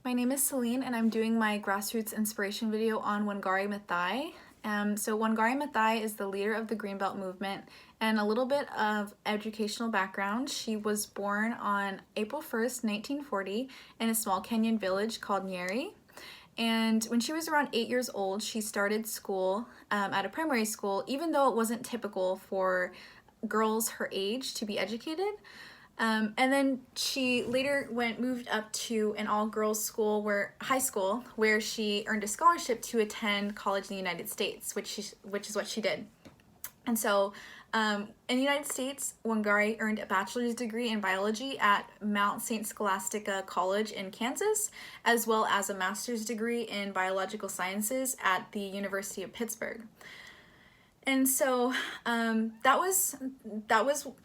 My name is Celine and I'm doing my Grassroots Inspiration video on Wangari Maathai. So Wangari Maathai is the leader of the Greenbelt movement, and a little bit of educational background. She was born on April 1st, 1940 in a small Kenyan village called Nyeri. And when she was around 8 years old, she started school at a primary school, even though it wasn't typical for girls her age to be educated. And then she later moved up to an all-girls school, high school, where she earned a scholarship to attend college in the United States, which is what she did. And so in the United States, Wangari earned a bachelor's degree in biology at Mount St. Scholastica College in Kansas, as well as a master's degree in biological sciences at the University of Pittsburgh. And so that was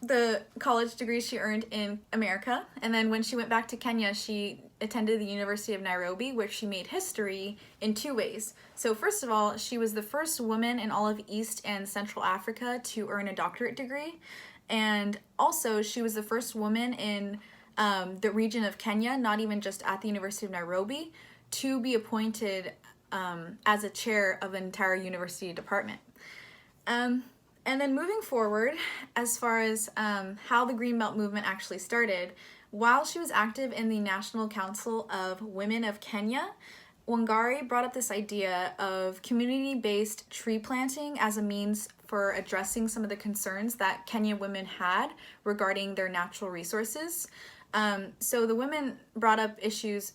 the college degree she earned in America. And then when she went back to Kenya, she attended the University of Nairobi, where she made history in two ways. So first of all, she was the first woman in all of East and Central Africa to earn a doctorate degree. And also she was the first woman in the region of Kenya, not even just at the University of Nairobi, to be appointed as a chair of an entire university department. And then moving forward, as far as how the Greenbelt movement actually started, while she was active in the National Council of Women of Kenya, Wangari brought up this idea of community-based tree planting as a means for addressing some of the concerns that Kenyan women had regarding their natural resources. So the women brought up issues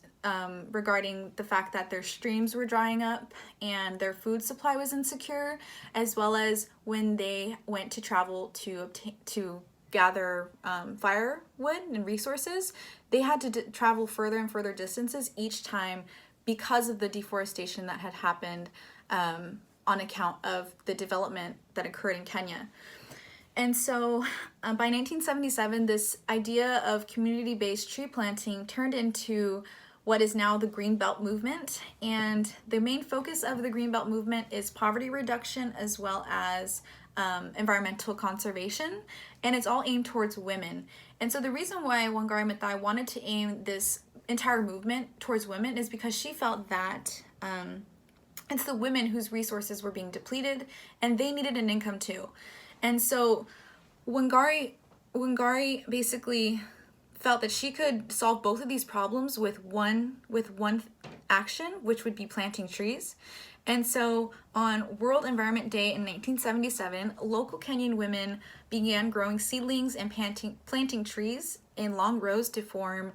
regarding the fact that their streams were drying up and their food supply was insecure, as well as when they went to travel to gather firewood and resources, they had to travel further and further distances each time because of the deforestation that had happened on account of the development that occurred in Kenya. And so by 1977, this idea of community-based tree planting turned into what is now the Greenbelt movement. And the main focus of the Greenbelt movement is poverty reduction as well as environmental conservation. And it's all aimed towards women. And so the reason why Wangari Maathai wanted to aim this entire movement towards women is because she felt that it's the women whose resources were being depleted and they needed an income too. And so Wangari basically felt that she could solve both of these problems with one action, which would be planting trees. And so on World Environment Day in 1977, local Kenyan women began growing seedlings and planting trees in long rows to form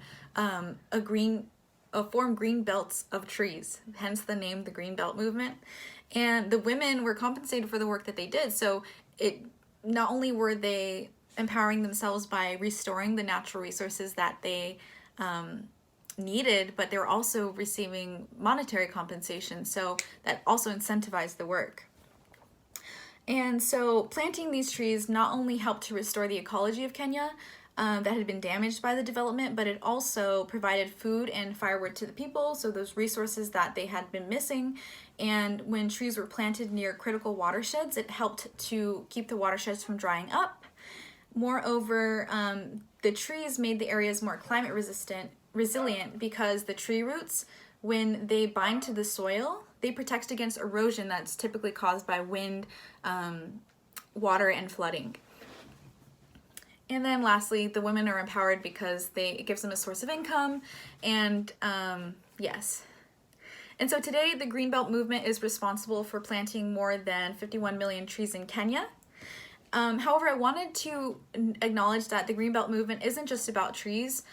green belts of trees, hence the name the Greenbelt movement. And the women were compensated for the work that they did. So not only were they empowering themselves by restoring the natural resources that they needed, but they were also receiving monetary compensation, so that also incentivized the work. And so planting these trees not only helped to restore the ecology of Kenya that had been damaged by the development, but it also provided food and firewood to the people, so those resources that they had been missing. And when trees were planted near critical watersheds, it helped to keep the watersheds from drying up. Moreover, the trees made the areas more climate resilient because the tree roots, when they bind to the soil, they protect against erosion that's typically caused by wind, water, and flooding. And then lastly, the women are empowered because it gives them a source of income, and yes. And so today, the Greenbelt movement is responsible for planting more than 51 million trees in Kenya. However, I wanted to acknowledge that the Greenbelt movement isn't just about trees,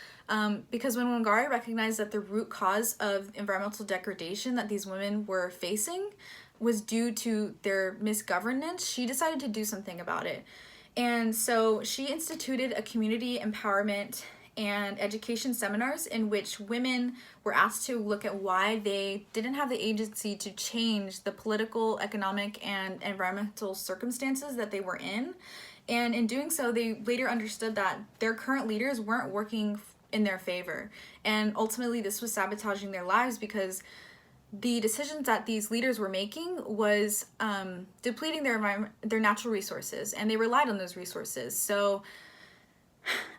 because when Wangari recognized that the root cause of environmental degradation that these women were facing was due to their misgovernance, she decided to do something about it. And so she instituted a community empowerment and education seminars in which women were asked to look at why they didn't have the agency to change the political, economic, and environmental circumstances that they were in. And in doing so, they later understood that their current leaders weren't working in their favor. And ultimately, this was sabotaging their lives because the decisions that these leaders were making was depleting their natural resources, and they relied on those resources. So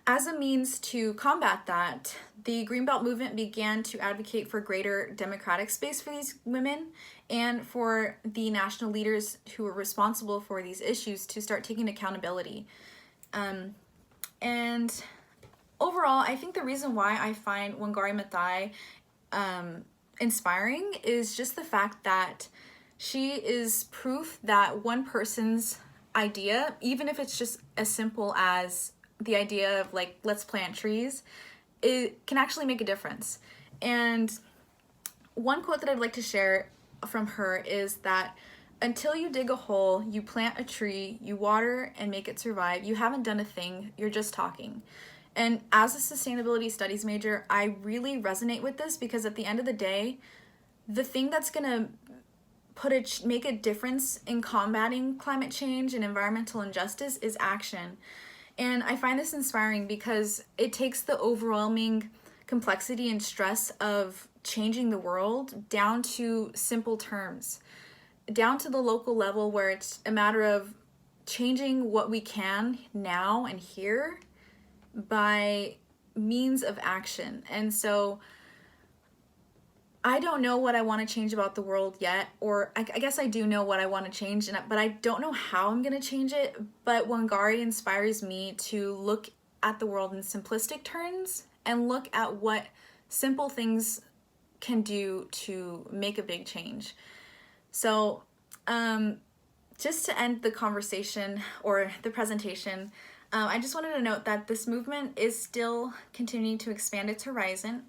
As a means to combat that, the Greenbelt movement began to advocate for greater democratic space for these women and for the national leaders who were responsible for these issues to start taking accountability. And overall, I think the reason why I find Wangari Maathai inspiring is just the fact that she is proof that one person's idea, even if it's just as simple as the idea of like, let's plant trees, it can actually make a difference. And one quote that I'd like to share from her is that until you dig a hole, you plant a tree, you water and make it survive, you haven't done a thing, you're just talking. And as a sustainability studies major, I really resonate with this because at the end of the day, the thing that's gonna make a difference in combating climate change and environmental injustice is action. And I find this inspiring because it takes the overwhelming complexity and stress of changing the world down to simple terms, down to the local level where it's a matter of changing what we can now and here by means of action. And so I don't know what I want to change about the world yet, or I guess I do know what I want to change, but I don't know how I'm going to change it. But Wangari inspires me to look at the world in simplistic terms and look at what simple things can do to make a big change. So just to end the conversation or the presentation, I just wanted to note that this movement is still continuing to expand its horizon.